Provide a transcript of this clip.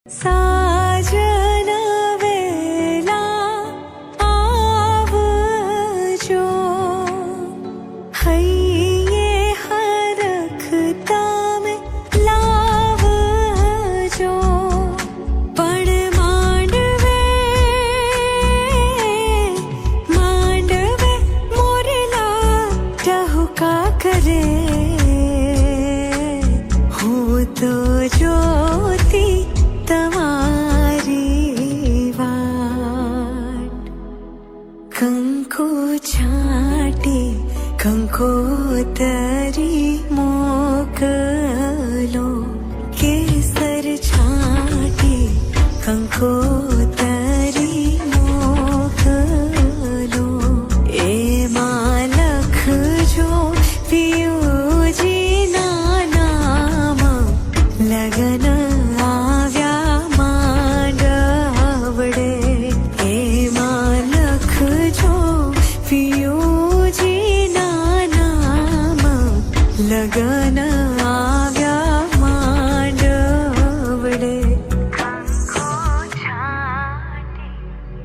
साजन वेला आवजो, हइये हरखता में लावजो। पण मांडवे मोरला टहुका करे, हूँ तो ज्योति તમારી વાટ। કંકુ છાટી કંકોતરી મોકલો, કેસર છાટી કંકોતરી મોકલો। એમાં લખજો પિયુજીના નામ, લગન लगन